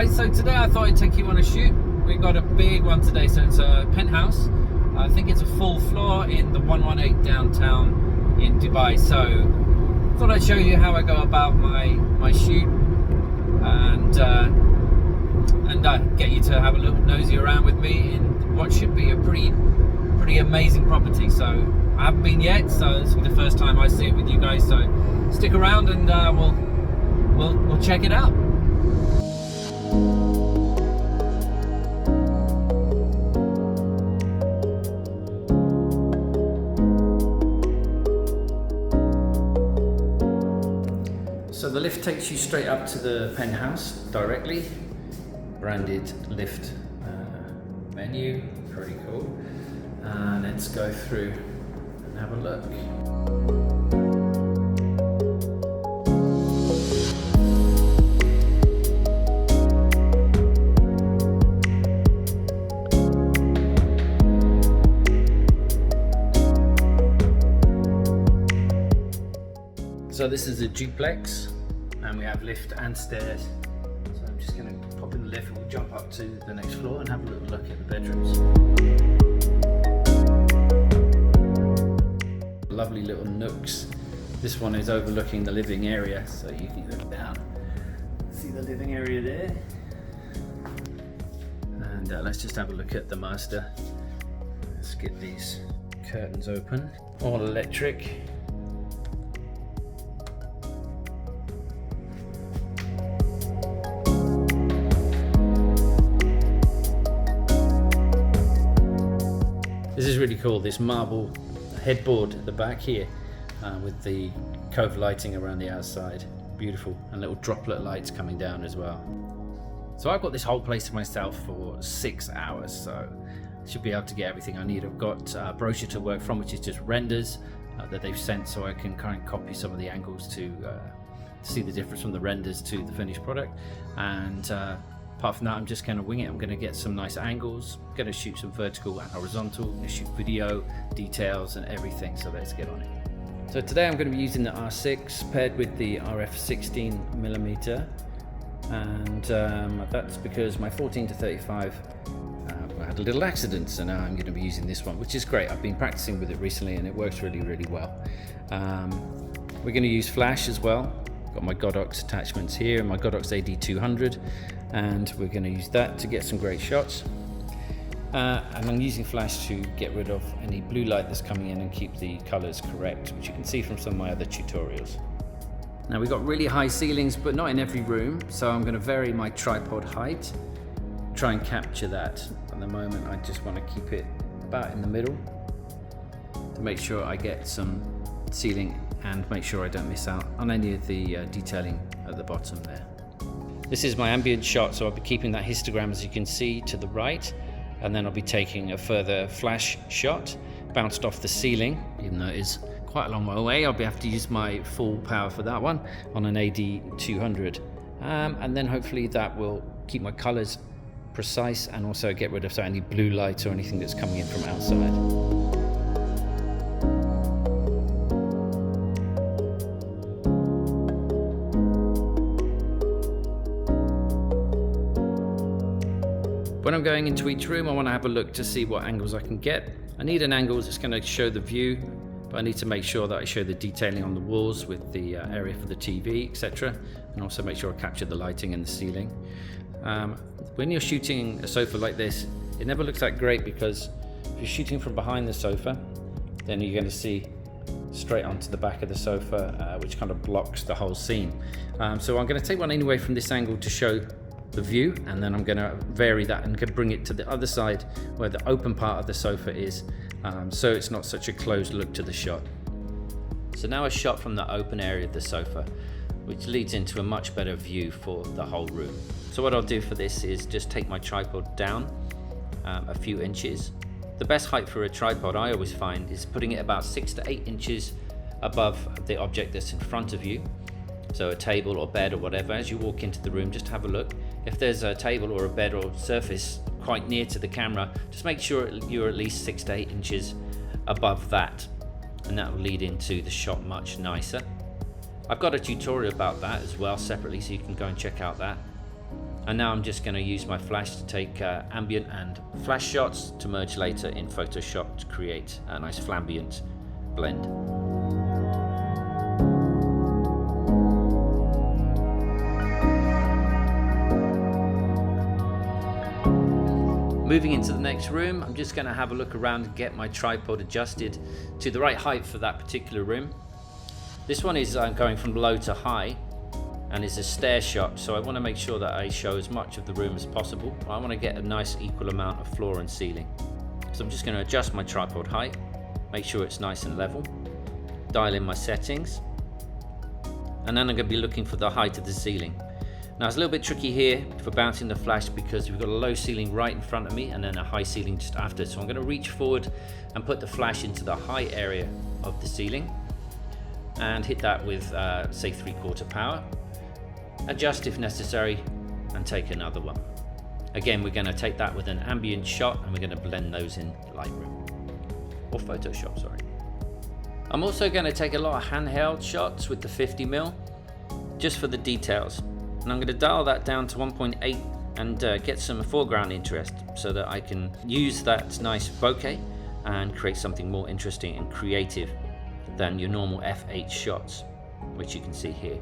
guys, so today I thought I'd take you on a shoot. We got a big one today, so it's a penthouse. I think it's a full floor in the 118 downtown in Dubai. So I thought I'd show you how I go about my shoot and get you to have a little nosy around with me in what should be a pretty amazing property. So I haven't been yet, so this will be the first time I see it with you guys. So stick around and we'll check it out. So the lift takes you straight up to the penthouse directly. Branded lift menu, pretty cool. Let's go through and have a look. So this is a duplex, and we have lift and stairs. So I'm just going to pop in the lift and we'll jump up to the next floor and have a little look at the bedrooms. Lovely little nooks. This one is overlooking the living area, so you can look down, see the living area there. And let's just have a look at the master. Let's get these curtains open. All electric. This is really cool, this marble headboard at the back here with the cove lighting around the outside. Beautiful, and little droplet lights coming down as well. So I've got this whole place to myself for 6 hours, so I should be able to get everything I need. I've got a brochure to work from, which is just renders that they've sent, so I can kind of copy some of the angles to see the difference from the renders to the finished product. And apart from that, I'm just going to wing it. I'm going to get some nice angles, going to shoot some vertical and horizontal, going to shoot video, details and everything, so let's get on it. So today I'm going to be using the R6 paired with the RF 16mm, and that's because my 14 to 35 had a little accident, so now I'm going to be using this one, which is great. I've been practicing with it recently and it works really well. We're going to use flash as well. Got my Godox attachments here and my Godox AD200, and we're going to use that to get some great shots. And I'm using flash to get rid of any blue light that's coming in and keep the colors correct, which you can see from some of my other tutorials. Now we've got really high ceilings, but not in every room, so I'm going to vary my tripod height, try and capture that. At the moment I just want to keep it about in the middle to make sure I get some ceiling and make sure I don't miss out on any of the detailing at the bottom there. This is my ambient shot, so I'll be keeping that histogram, as you can see, to the right, and then I'll be taking a further flash shot bounced off the ceiling. Even though it is quite a long way away, I'll be have to use my full power for that one on an AD200, and then hopefully that will keep my colors precise and also get rid of any blue light or anything that's coming in from outside. When I'm going into each room, I want to have a look to see what angles I can get. I need an angle that's going to show the view, but I need to make sure that I show the detailing on the walls with the area for the TV, etc. And also make sure I capture the lighting in the ceiling. When you're shooting a sofa like this, it never looks that great, because if you're shooting from behind the sofa, then you're going to see straight onto the back of the sofa, which kind of blocks the whole scene. So I'm going to take one anyway from this angle to show the view, and then I'm going to vary that and bring it to the other side where the open part of the sofa is, so it's not such a closed look to the shot. So now a shot from the open area of the sofa, which leads into a much better view for the whole room. So what I'll do for this is just take my tripod down a few inches. The best height for a tripod, I always find, is putting it about 6 to 8 inches above the object that's in front of you. So a table or bed or whatever. As you walk into the room, just have a look. If there's a table or a bed or surface quite near to the camera, just make sure you're at least 6 to 8 inches above that, and that will lead into the shot much nicer. I've got a tutorial about that as well separately, so you can go and check out that. And now I'm just going to use my flash to take ambient and flash shots to merge later in Photoshop to create a nice flambient blend. Moving into the next room, I'm just going to have a look around and get my tripod adjusted to the right height for that particular room. This one is going from low to high and is a stair shot, so I want to make sure that I show as much of the room as possible. I want to get a nice equal amount of floor and ceiling. So I'm just going to adjust my tripod height, make sure it's nice and level, dial in my settings, and then I'm going to be looking for the height of the ceiling. Now it's a little bit tricky here for bouncing the flash because we've got a low ceiling right in front of me and then a high ceiling just after. So I'm going to reach forward and put the flash into the high area of the ceiling and hit that with say 3/4 power. Adjust if necessary and take another one. Again, we're going to take that with an ambient shot and we're going to blend those in Lightroom or Photoshop, sorry. I'm also going to take a lot of handheld shots with the 50mm just for the details. And I'm going to dial that down to 1.8 and get some foreground interest so that I can use that nice bokeh and create something more interesting and creative than your normal f8 shots, which you can see here.